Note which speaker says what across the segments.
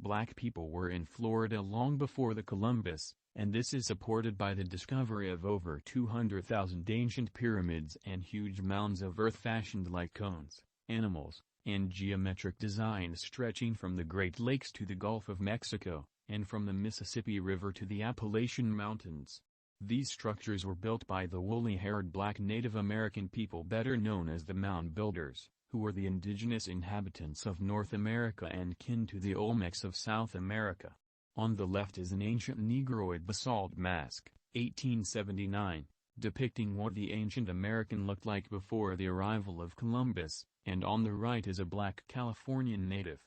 Speaker 1: Black people were in Florida long before the Columbus, and this is supported by the discovery of over 200,000 ancient pyramids and huge mounds of earth fashioned like cones, animals, and geometric designs stretching from the Great Lakes to the Gulf of Mexico, and from the Mississippi River to the Appalachian Mountains. These structures were built by the woolly-haired black Native American people better known as the Mound Builders, who were the indigenous inhabitants of North America and kin to the Olmecs of South America. On the left is an ancient Negroid basalt mask, 1879, depicting what the ancient American looked like before the arrival of Columbus, and on the right is a black Californian native.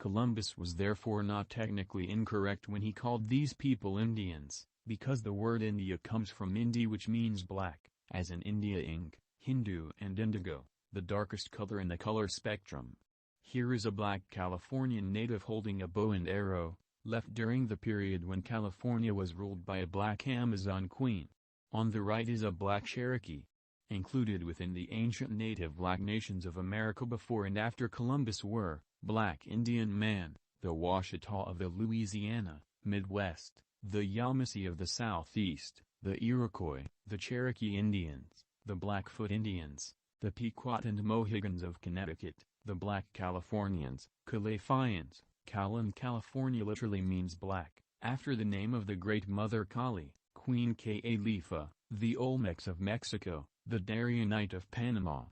Speaker 1: Columbus was therefore not technically incorrect when he called these people Indians, because the word India comes from Indi, which means black, as in India ink, Hindu and indigo, the darkest color in the color spectrum. Here is a black Californian native holding a bow and arrow, left during the period when California was ruled by a black Amazon queen. On the right is a black Cherokee. Included within the ancient native black nations of America before and after Columbus were, Black Indian Man, the Washita of the Louisiana, Midwest, the Yamasee of the Southeast, the Iroquois, the Cherokee Indians, the Blackfoot Indians, the Pequot and Mohegans of Connecticut, the Black Californians, Calafians. Cal in California literally means black, after the name of the Great Mother Kali, Queen Califa, the Olmecs of Mexico, the Darionite of Panama.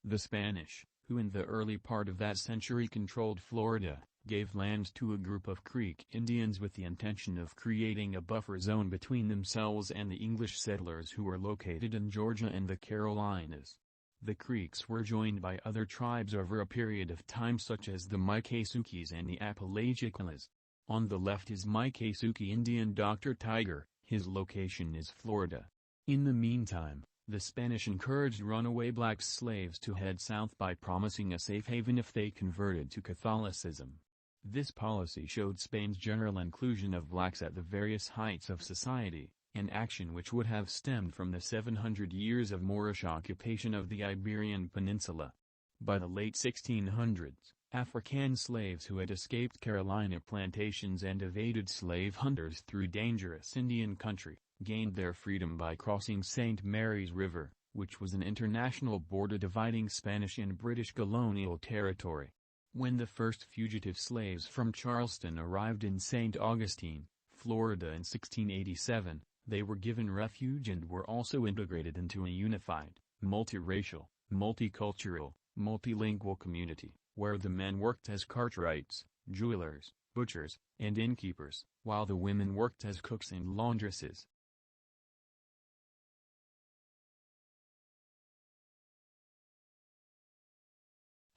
Speaker 1: The Spanish, who in the early part of that century controlled Florida, gave land to a group of Creek Indians with the intention of creating a buffer zone between themselves and the English settlers who were located in Georgia and the Carolinas. The Creeks were joined by other tribes over a period of time such as the Miccosukes and the Apalachicolas. On the left is Miccosukee Indian Dr. Tiger, his location is Florida. In the meantime, the Spanish encouraged runaway black slaves to head south by promising a safe haven if they converted to Catholicism. This policy showed Spain's general inclusion of blacks at the various heights of society, an action which would have stemmed from the 700 years of Moorish occupation of the Iberian Peninsula. By the late 1600s, African slaves who had escaped Carolina plantations and evaded slave hunters through dangerous Indian country, gained their freedom by crossing St. Mary's River, which was an international border dividing Spanish and British colonial territory. When the first fugitive slaves from Charleston arrived in St. Augustine, Florida in 1687, they were given refuge and were also integrated into a unified, multiracial, multicultural, multilingual community, where the men worked as cartwrights, jewelers, butchers, and innkeepers, while the women worked as cooks and laundresses.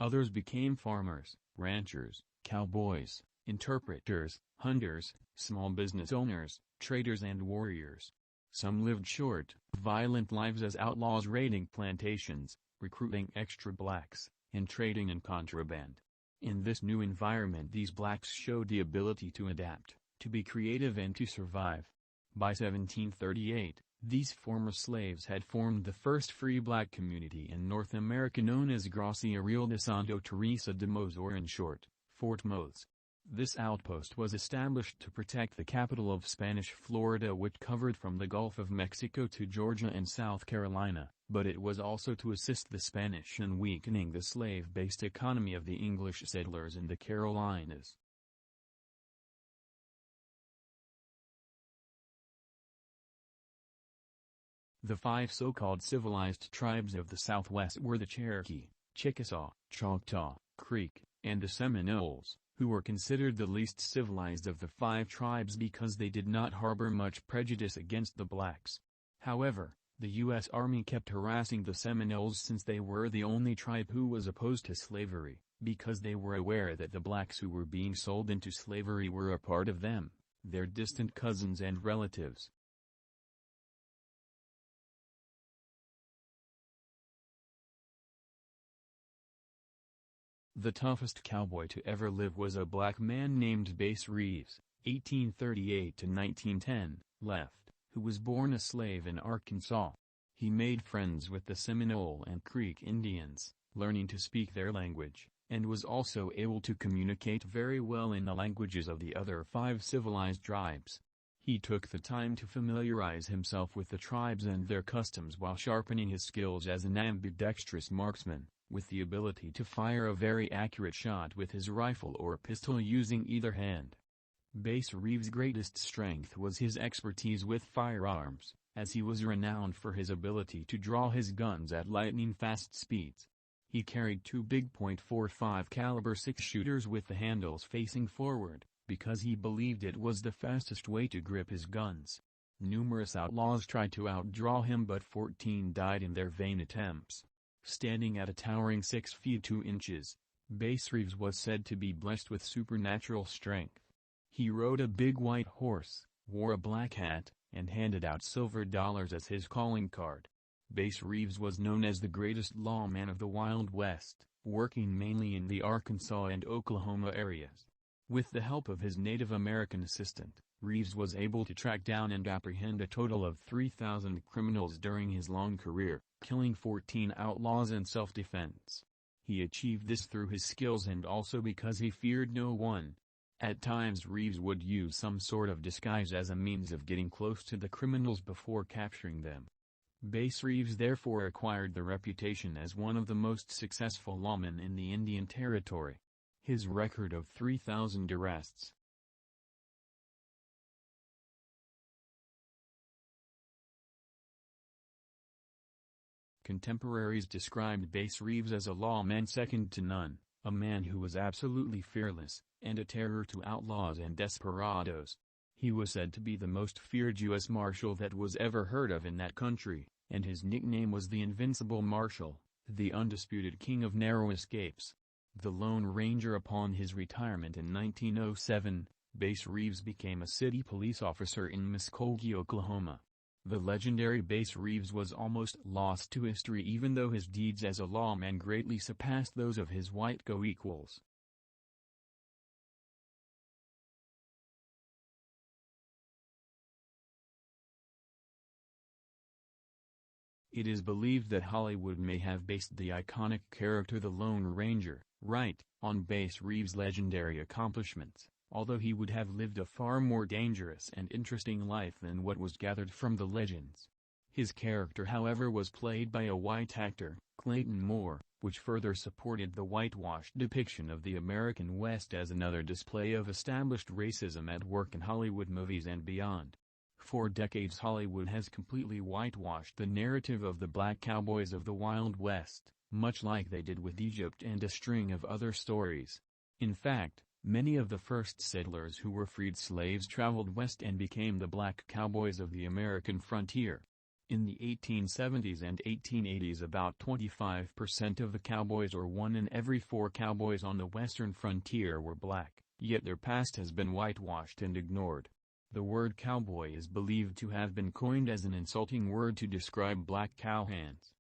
Speaker 1: Others became farmers, ranchers, cowboys, interpreters, hunters, small business owners, traders and warriors. Some lived short, violent lives as outlaws raiding plantations, recruiting extra blacks, and trading in contraband. In this new environment these blacks showed the ability to adapt, to be creative and to survive. By 1738, these former slaves had formed the first free black community in North America known as Gracia Real de Santa Teresa de Mos, or in short, Fort Mose. This outpost was established to protect the capital of Spanish Florida, which covered from the Gulf of Mexico to Georgia and South Carolina, but it was also to assist the Spanish in weakening the slave-based economy of the English settlers in the Carolinas. The five so-called civilized tribes of the Southwest were the Cherokee, Chickasaw, Choctaw, Creek, and the Seminoles, who were considered the least civilized of the five tribes because they did not harbor much prejudice against the blacks. However, the U.S. Army kept harassing the Seminoles since they were the only tribe who was opposed to slavery, because they were aware that the blacks who were being sold into slavery were a part of them, their distant cousins and relatives. The toughest cowboy to ever live was a black man named Bass Reeves, 1838 to 1910, left, who was born a slave in Arkansas. He made friends with the Seminole and Creek Indians, learning to speak their language, and was also able to communicate very well in the languages of the other 5 civilized tribes. He took the time to familiarize himself with the tribes and their customs while sharpening his skills as an ambidextrous marksman, with the ability to fire a very accurate shot with his rifle or pistol using either hand. Bass Reeves' greatest strength was his expertise with firearms, as he was renowned for his ability to draw his guns at lightning-fast speeds. He carried 2 big .45 caliber 6-shooters with the handles facing forward, because he believed it was the fastest way to grip his guns. Numerous outlaws tried to outdraw him, but 14 died in their vain attempts. Standing at a towering 6 feet 2 inches, Bass Reeves was said to be blessed with supernatural strength. He rode a big white horse, wore a black hat, and handed out silver dollars as his calling card. Bass Reeves was known as the greatest lawman of the Wild West, working mainly in the Arkansas and Oklahoma areas. With the help of his Native American assistant, Reeves was able to track down and apprehend a total of 3,000 criminals during his long career, killing 14 outlaws in self-defense. He achieved this through his skills and also because he feared no one. At times Reeves would use some sort of disguise as a means of getting close to the criminals before capturing them. Bass Reeves therefore acquired the reputation as one of the most successful lawmen in the Indian Territory. His record of 3,000 arrests. Contemporaries described Bass Reeves as a lawman second to none, a man who was absolutely fearless, and a terror to outlaws and desperados. He was said to be the most feared U.S. Marshal that was ever heard of in that country, and his nickname was the Invincible Marshal, the undisputed king of narrow escapes. The Lone Ranger. Upon his retirement in 1907, Bass Reeves became a city police officer in Muskogee, Oklahoma. The legendary Bass Reeves was almost lost to history even though his deeds as a lawman greatly surpassed those of his white co-equals. It is believed that Hollywood may have based the iconic character the Lone Ranger, right, on Bass Reeves' legendary accomplishments, although he would have lived a far more dangerous and interesting life than what was gathered from the legends. His character however was played by a white actor, Clayton Moore, which further supported the whitewashed depiction of the American West as another display of established racism at work in Hollywood movies and beyond. For decades Hollywood has completely whitewashed the narrative of the black cowboys of the Wild West, much like they did with Egypt and a string of other stories. In fact, many of the first settlers who were freed slaves traveled west and became the black cowboys of the American frontier. In the 1870s and 1880s about 25% of the cowboys or 1 in every 4 cowboys on the western frontier were black, yet their past has been whitewashed and ignored. The word cowboy is believed to have been coined as an insulting word to describe black cowhands.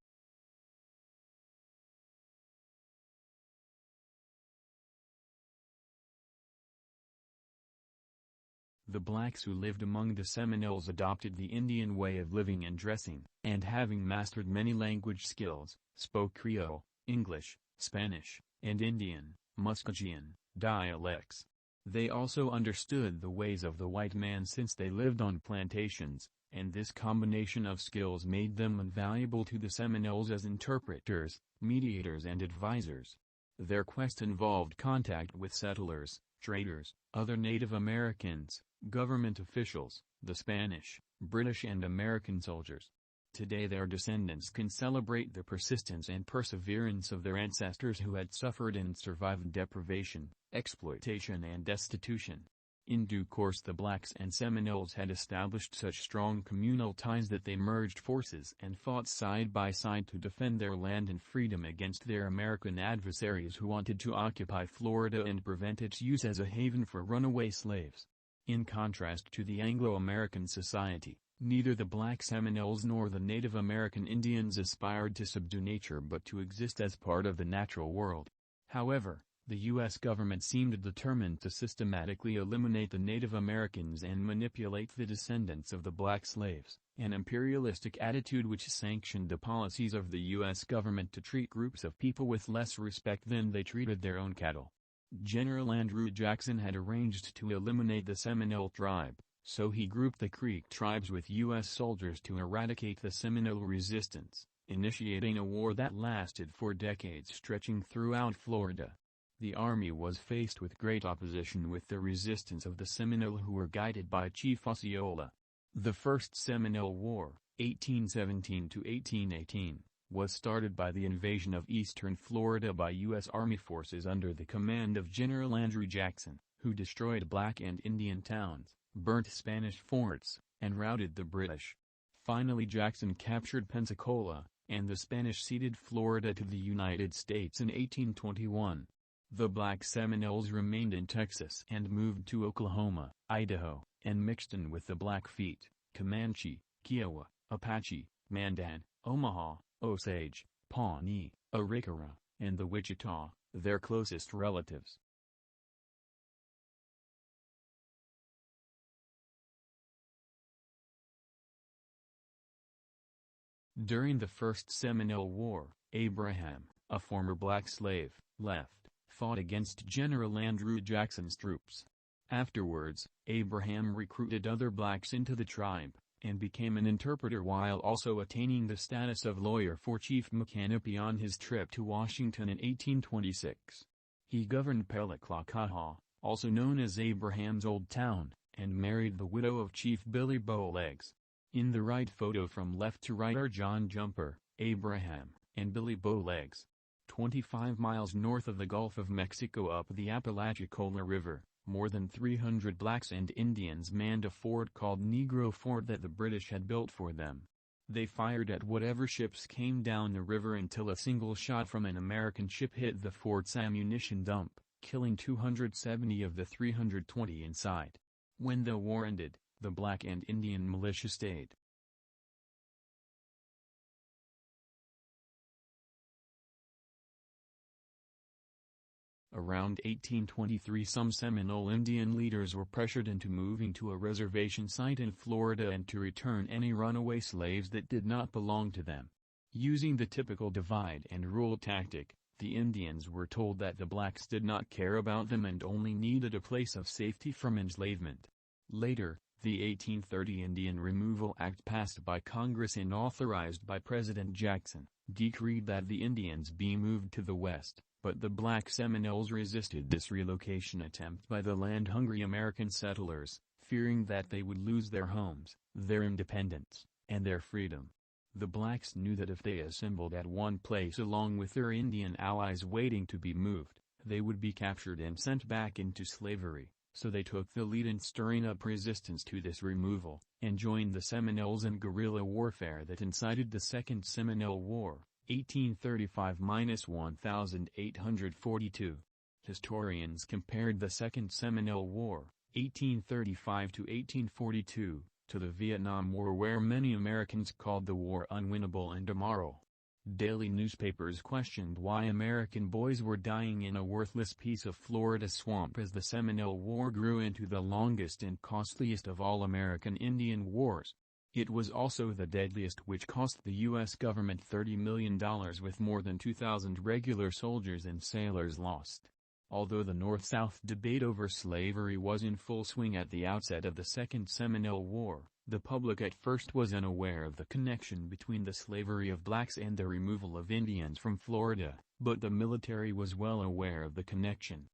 Speaker 1: The blacks who lived among the Seminoles adopted the Indian way of living and dressing, and having mastered many language skills, spoke Creole, English, Spanish, and Indian, Muskogean, dialects. They also understood the ways of the white man since they lived on plantations, and this combination of skills made them invaluable to the Seminoles as interpreters, mediators and advisors. Their quest involved contact with settlers, traders, other Native Americans, government officials, the Spanish, British and American soldiers. Today their descendants can celebrate the persistence and perseverance of their ancestors who had suffered and survived deprivation, exploitation and destitution. In due course the blacks and Seminoles had established such strong communal ties that they merged forces and fought side by side to defend their land and freedom against their American adversaries who wanted to occupy Florida and prevent its use as a haven for runaway slaves. In contrast to the Anglo-American society, neither the black Seminoles nor the Native American Indians aspired to subdue nature but to exist as part of the natural world. However, The U.S. government seemed determined to systematically eliminate the Native Americans and manipulate the descendants of the black slaves, an imperialistic attitude which sanctioned the policies of the U.S. government to treat groups of people with less respect than they treated their own cattle. General Andrew Jackson had arranged to eliminate the Seminole tribe, so he grouped the Creek tribes with U.S. soldiers to eradicate the Seminole resistance, initiating a war that lasted for decades stretching throughout Florida. The army was faced with great opposition with the resistance of the Seminole who were guided by Chief Osceola. The First Seminole War, 1817–1818, was started by the invasion of eastern Florida by U.S. Army forces under the command of General Andrew Jackson, who destroyed black and Indian towns, burnt Spanish forts, and routed the British. Finally Jackson captured Pensacola, and the Spanish ceded Florida to the United States in 1821. The black Seminoles remained in Texas and moved to Oklahoma, Idaho, and mixed in with the Blackfeet, Comanche, Kiowa, Apache, Mandan, Omaha, Osage, Pawnee, Arikara, and the Wichita, their closest relatives. During the First Seminole War, Abraham, a former black slave, fought against General Andrew Jackson's troops. Afterwards, Abraham recruited other blacks into the tribe, and became an interpreter while also attaining the status of lawyer for Chief Micanopy on his trip to Washington in 1826. He governed Pelaclacahah, also known as Abraham's Old Town, and married the widow of Chief Billy Bowlegs. In the right photo from left to right are John Jumper, Abraham, and Billy Bowlegs. 25 miles north of the Gulf of Mexico up the Apalachicola River, more than 300 blacks and Indians manned a fort called Negro Fort that the British had built for them. They fired at whatever ships came down the river until a single shot from an American ship hit the fort's ammunition dump, killing 270 of the 320 inside. When the war ended, the black and Indian militia stayed. Around 1823 some Seminole Indian leaders were pressured into moving to a reservation site in Florida and to return any runaway slaves that did not belong to them. Using the typical divide and rule tactic, the Indians were told that the blacks did not care about them and only needed a place of safety from enslavement. Later, the 1830 Indian Removal Act passed by Congress and authorized by President Jackson, decreed that the Indians be moved to the west. But the black Seminoles resisted this relocation attempt by the land-hungry American settlers, fearing that they would lose their homes, their independence, and their freedom. The blacks knew that if they assembled at one place along with their Indian allies waiting to be moved, they would be captured and sent back into slavery, so they took the lead in stirring up resistance to this removal, and joined the Seminoles in guerrilla warfare that incited the Second Seminole War. 1835–1842. Historians compared the Second Seminole War, 1835–1842, to the Vietnam War where many Americans called the war unwinnable and immoral. Daily newspapers questioned why American boys were dying in a worthless piece of Florida swamp as the Seminole War grew into the longest and costliest of all American Indian wars. It was also the deadliest, which cost the U.S. government $30 million with more than 2,000 regular soldiers and sailors lost. Although the North-South debate over slavery was in full swing at the outset of the Second Seminole War, the public at first was unaware of the connection between the slavery of blacks and the removal of Indians from Florida, but the military was well aware of the connection.